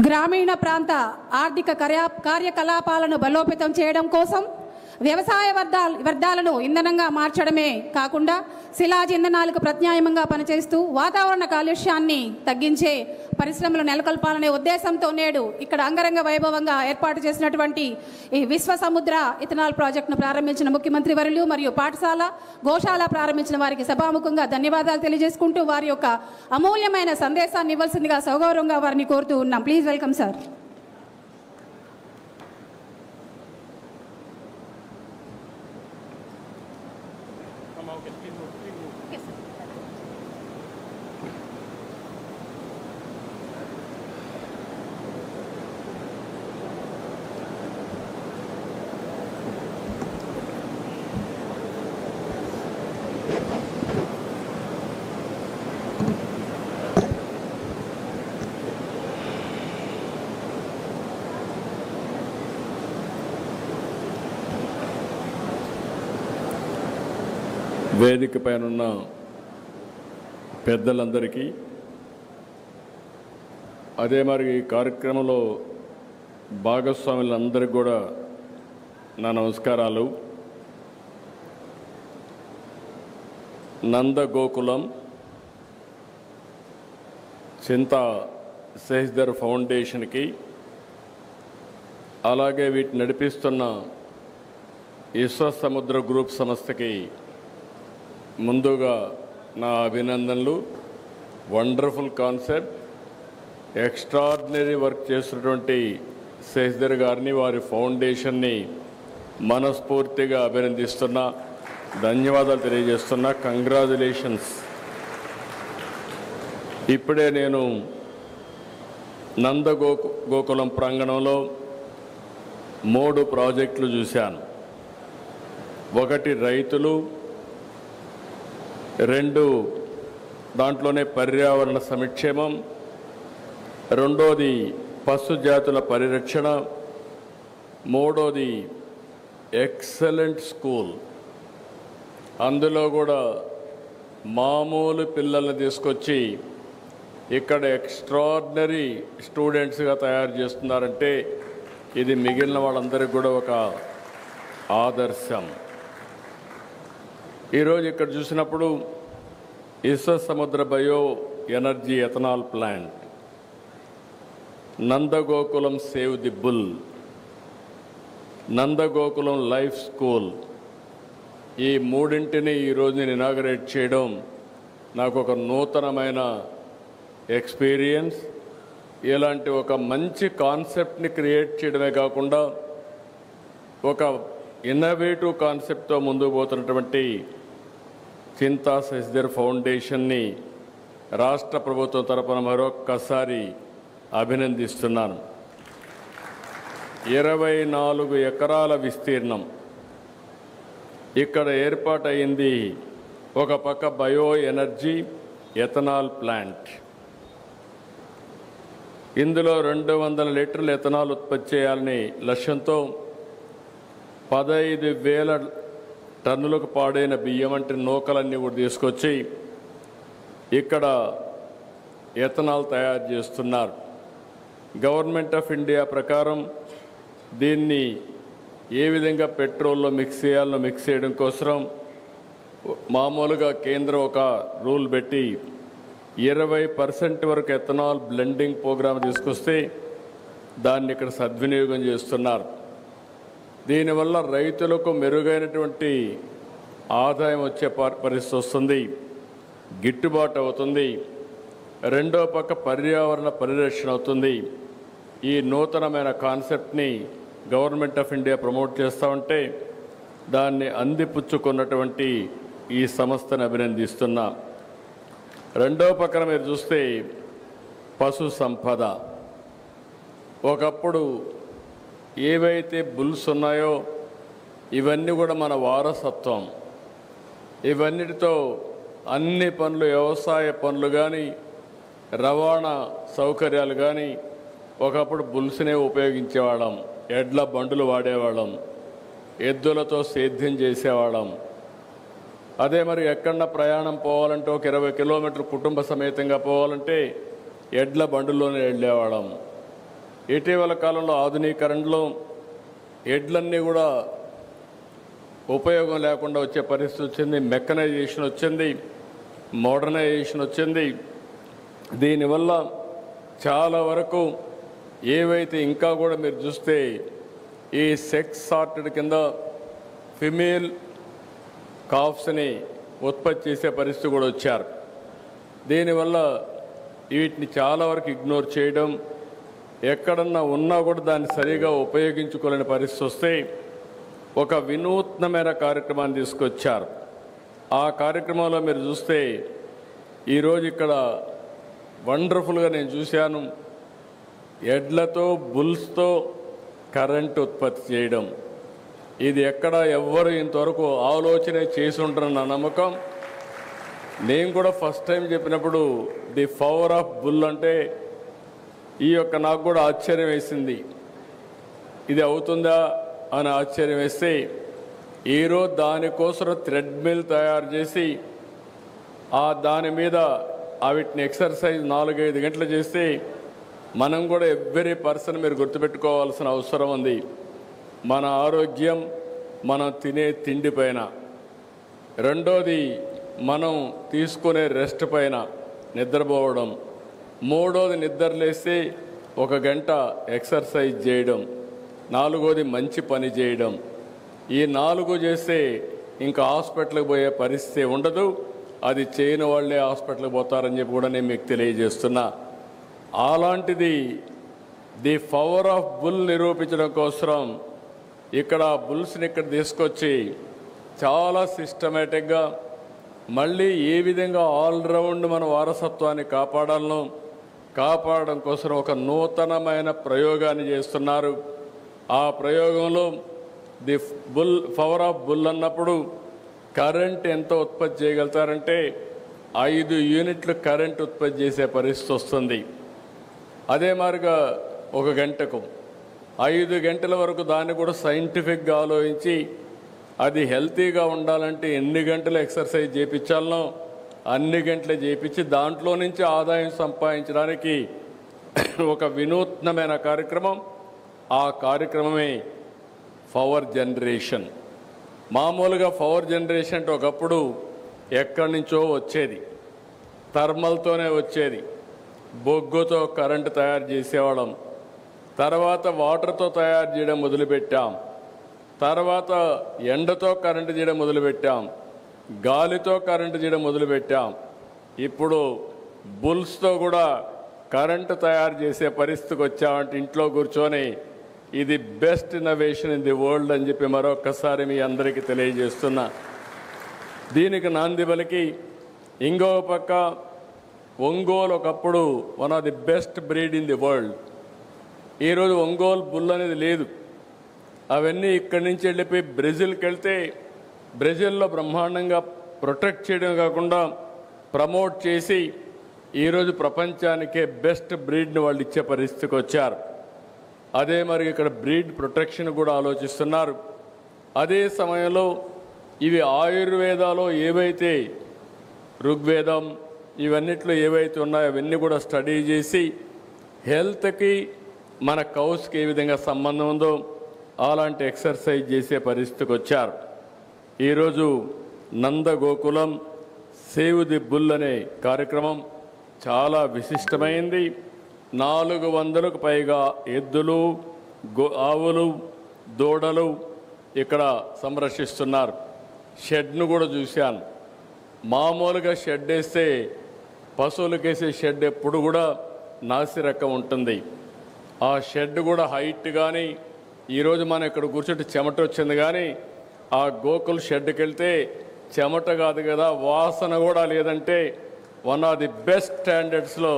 గ్రామీణ ప్రాంత ఆర్థిక కార్యకలాపాలను బలోపేతం చేయడం కోసం వ్యవసాయ వ్యర్థాలను ఇంధనంగా మార్చడమే కాకుండా శిలాజ ఇంధనాలకు ప్రత్యామ్నాయంగా పనిచేస్తూ వాతావరణ కాలుష్యాన్ని తగ్గించే పరిశ్రమలు నెలకొల్పాలనే ఉద్దేశంతో నేడు ఇక్కడ అంగరంగ వైభవంగా ఏర్పాటు చేసినటువంటి ఈ విశ్వ సముద్ర ఇథనాల్ ప్రాజెక్టును ప్రారంభించిన ముఖ్యమంత్రి వర్యులు మరియు పాఠశాల గోశాల ప్రారంభించిన వారికి సభాముఖంగా ధన్యవాదాలు తెలియజేసుకుంటూ వారి యొక్క అమూల్యమైన సందేశాన్ని ఇవ్వాల్సిందిగా సౌగౌరవంగా వారిని కోరుతూ ఉన్నాం. Please welcome sir. వేదిక పైనున్న పెద్దలందరికీ అదే మరి ఈ కార్యక్రమంలో భాగస్వాములందరికీ కూడా నా నమస్కారాలు. నందగోకులం చింతా శశిధర్ ఫౌండేషన్కి అలాగే వీటిని నడిపిస్తున్న విశ్వ సముద్ర గ్రూప్ సంస్థకి ముందుగా నా అభినందనలు. వండర్ఫుల్ కాన్సెప్ట్, ఎక్స్ట్రాడినరీ వర్క్ చేస్తున్నటువంటి శశిధర్ గారిని వారి ఫౌండేషన్ని మనస్ఫూర్తిగా అభినందిస్తున్నా, ధన్యవాదాలు తెలియజేస్తున్నా. కంగ్రాచులేషన్స్. ఇప్పుడే నేను నందగోకులం ప్రాంగణంలో 3 ప్రాజెక్టులు చూశాను. ఒకటి రైతులు, 2 దాంట్లోనే పర్యావరణ సంక్షేమం, రెండోది పశు జాతుల పరిరక్షణ, మూడోది ఎక్సలెంట్ స్కూల్. అందులో కూడా మామూలు పిల్లల్ని తీసుకొచ్చి ఇక్కడ ఎక్స్ట్రాడినరీ స్టూడెంట్స్గా తయారు చేస్తున్నారంటే ఇది మిగిలిన వాళ్ళందరికీ కూడా ఒక ఆదర్శం. ఈరోజు ఇక్కడ చూసినప్పుడు విశ్వ సముద్ర bio energy ethanol plant, Nandagokulam save the bull, Nandagokulam life school, ఈ మూడింటిని ఈరోజు నేను ఇనాగరేట్ చేయడం నాకు ఒక నూతనమైన ఎక్స్పీరియన్స్. ఇలాంటి ఒక మంచి కాన్సెప్ట్ని క్రియేట్ చేయడమే కాకుండా ఒక ఇన్నోవేటివ్ కాన్సెప్ట్తో ముందుకు పోతున్నటువంటి చింతా శశిధర్ ఫౌండేషన్ని రాష్ట్ర ప్రభుత్వం తరపున మరొక్కసారి అభినందిస్తున్నాను. 24 ఎకరాల విస్తీర్ణం ఇక్కడ ఏర్పాటైంది. ఒక పక్క బయో ఎనర్జీ ఎథనాల్ ప్లాంట్, ఇందులో 200 లీటర్ల ఎథనాల్ ఉత్పత్తి చేయాలని లక్ష్యంతో 15,000 టన్నులకు పాడైన బియ్యం వంటి నూకలన్నీ కూడా తీసుకొచ్చి ఇక్కడ ఎథనాల్ తయారు చేస్తున్నారు. గవర్నమెంట్ ఆఫ్ ఇండియా ప్రకారం దీన్ని ఏ విధంగా పెట్రోల్లో మిక్స్ చేయాలో మిక్స్ చేయడం కోసం మామూలుగా కేంద్రం ఒక రూల్ పెట్టి 20% వరకు ఎథనాల్ బ్లెండింగ్ ప్రోగ్రాం తీసుకొస్తే దాన్ని ఇక్కడ సద్వినియోగం చేస్తున్నారు. దీనివల్ల రైతులకు మెరుగైనటువంటి ఆదాయం వచ్చే పరిస్థితి వస్తుంది, గిట్టుబాటు అవుతుంది. రెండో పక్క పర్యావరణ పరిరక్షణ అవుతుంది. ఈ నూతనమైన కాన్సెప్ట్ని గవర్నమెంట్ ఆఫ్ ఇండియా ప్రమోట్ చేస్తూ ఉంటే దాన్ని అందిపుచ్చుకున్నటువంటి ఈ సంస్థను అభినందిస్తున్నా. రెండో పక్కన మీరు చూస్తే పశు సంపద. ఒకప్పుడు ఏవైతే బుల్స్ ఉన్నాయో ఇవన్నీ కూడా మన వారసత్వం. ఇవన్నిటితో అన్ని పనులు, వ్యవసాయ పనులు కానీ, రవాణా సౌకర్యాలు కానీ ఒకప్పుడు బుల్స్నే ఉపయోగించేవాళ్ళం, ఎడ్ల బండులు వాడేవాళ్ళం, ఎద్దులతో సేద్యం చేసేవాళ్ళం. అదే మరి ఎక్కడన్నా ప్రయాణం పోవాలంటే ఒక 20 కిలోమీటర్లు కుటుంబ సమేతంగా పోవాలంటే ఎడ్ల బండుల్లోనే వెళ్ళేవాళ్ళం. ఇటీవల కాలంలో ఆధునీకరణలో ఎడ్లన్నీ కూడా ఉపయోగం లేకుండా వచ్చే పరిస్థితి వచ్చింది. మెకనైజేషన్ వచ్చింది, మోడర్నైజేషన్ వచ్చింది. దీనివల్ల చాలా వరకు ఏవైతే ఇంకా కూడా మీరు చూస్తే ఈ సెక్స్ సార్టెడ్ కింద ఫిమేల్ కాఫ్స్ని ఉత్పత్తి చేసే పరిస్థితి కూడా వచ్చారు. దీనివల్ల వీటిని చాలా వరకు ఇగ్నోర్ చేయడం, ఎక్కడన్నా ఉన్నా కూడా దాన్ని సరిగా ఉపయోగించుకోలేని పరిస్థితి వస్తే ఒక వినూత్నమైన కార్యక్రమాన్ని తీసుకొచ్చారు. ఆ కార్యక్రమంలో మీరు చూస్తే ఈరోజు ఇక్కడ వండర్ఫుల్గా నేను చూశాను, ఎడ్లతో బుల్స్తో కరెంట్ ఉత్పత్తి చేయడం. ఇది ఎక్కడ ఎవ్వరు ఇంతవరకు ఆలోచన చేసి ఉంటారన్న నమ్మకం. నేను కూడా ఫస్ట్ టైం చెప్పినప్పుడు ది పవర్ ఆఫ్ బుల్ అంటే నాకు కూడా ఆశ్చర్యం వేసింది. ఇది అవుతుందా అని ఆశ్చర్యం వేస్తే ఈరోజు దానికోసం థ్రెడ్మిల్ తయారు చేసి దాని మీద వీటిని ఎక్సర్సైజ్ 4-5 గంటలు చేస్తే మనం కూడా ఎవ్రీ పర్సన్ మీరు గుర్తుపెట్టుకోవాల్సిన అవసరం ఉంది. మన ఆరోగ్యం మనం తినే తిండి పైన, రెండోది మనం తీసుకునే రెస్ట్ పైన, నిద్రపోవడం, మూడోది నిద్రలేస్తే 1 గంట ఎక్సర్సైజ్ చేయడం, నాలుగోది మంచి పని చేయడం. ఈ 4 చేస్తే ఇంకా హాస్పిటల్కి పోయే పరిస్థితి ఉండదు. అది చేయని వాళ్ళే హాస్పిటల్కి పోతారని చెప్పి కూడా నేను మీకు తెలియజేస్తున్నా. అలాంటిది ది పవర్ ఆఫ్ బుల్ నిరూపించడం కోసం ఇక్కడ బుల్స్ని ఇక్కడ తీసుకొచ్చి చాలా సిస్టమేటిక్గా మళ్ళీ ఏ విధంగా ఆల్రౌండ్ మన వారసత్వాన్ని కాపాడడం కోసం ఒక నూతనమైన ప్రయోగాన్ని చేస్తున్నారు. ఆ ప్రయోగంలో ది పవర్ ఆఫ్ బుల్ అన్నప్పుడు కరెంట్ ఎంత ఉత్పత్తి చేయగలుగుతారంటే 5 యూనిట్లు కరెంట్ ఉత్పత్తి చేసే పరిస్థితి వస్తుంది. అదే మాదిరిగా 1 గంటకు 5 గంటల వరకు దాన్ని కూడా సైంటిఫిక్గా ఆలోచించి అది హెల్తీగా ఉండాలంటే ఎన్ని గంటలు ఎక్సర్సైజ్ చేయించాలనో అన్ని గంటలే చేయించి దాంట్లో నుంచి ఆదాయం సంపాదించడానికి ఒక వినూత్నమైన కార్యక్రమం. ఆ కార్యక్రమమే పవర్ జనరేషన్. మామూలుగా పవర్ జనరేషన్ అంటే ఒకప్పుడు ఎక్కడి నుంచో వచ్చేది, థర్మల్తోనే వచ్చేది, బొగ్గుతో కరెంటు తయారు చేసేవాళ్ళం. తర్వాత వాటర్తో తయారు చేయడం మొదలుపెట్టాం. తర్వాత ఎండతో కరెంటు చేయడం మొదలుపెట్టాం, గాలితో కరెంటు చేయడం మొదలుపెట్టాం. ఇప్పుడు బుల్స్తో కూడా కరెంటు తయారు చేసే పరిస్థితికి వచ్చామంటే ఇంట్లో కూర్చొని ఇది best innovation in the world అని చెప్పి మరొకసారి మీ అందరికీ తెలియజేస్తున్నా. దీనికి నాంది పలికి ఇంకో పక్క ఒంగోలు ఒకప్పుడు one of the best breed in the world. ఈరోజు ఒంగోలు బుల్ అనేది లేదు. అవన్నీ ఇక్కడి నుంచి వెళ్ళిపోయి బ్రెజిల్కి వెళ్తే బ్రెజిల్లో బ్రహ్మాండంగా ప్రొటెక్ట్ చేయడం కాకుండా ప్రమోట్ చేసి ఈరోజు ప్రపంచానికే బెస్ట్ బ్రీడ్ని వాళ్ళు ఇచ్చే పరిస్థితికి వచ్చారు. అదే మరి ఇక్కడ బ్రీడ్ ప్రొటెక్షన్ కూడా ఆలోచిస్తున్నారు. అదే సమయంలో ఇవి ఆయుర్వేదాలో ఏవైతే ఋగ్వేదం ఇవన్నిట్లో ఏవైతే ఉన్నాయో అవన్నీ కూడా స్టడీ చేసి హెల్త్కి మన కౌస్కి ఏ విధంగా సంబంధం ఉందో అలాంటి ఎక్సర్సైజ్ చేసే పరిస్థితికి వచ్చారు. ఈరోజు నందగోకులం సేవ్ ది బుల్ అనే కార్యక్రమం చాలా విశిష్టమైంది. 400కు పైగా ఎద్దులు, ఆవులు, దూడలు ఇక్కడ సంరక్షిస్తున్నారు. షెడ్ను కూడా చూశాను. మామూలుగా షెడ్ వేస్తే పశువులకేసే షెడ్ ఎప్పుడు కూడా నాసిరకం ఉంటుంది. ఆ షెడ్ కూడా హైట్ కానీ ఈరోజు మనం ఇక్కడ కూర్చుంటే చెమట వచ్చింది, కానీ ఆ గోకుల్ షెడ్కి వెళ్తే చెమట కాదు కదా, వాసన కూడా లేదంటే వన్ ఆఫ్ ది బెస్ట్ స్టాండర్డ్స్లో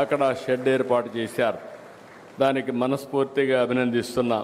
అక్కడ షెడ్ ఏర్పాటు చేశారు. దానికి మనస్ఫూర్తిగా అభినందిస్తున్నా.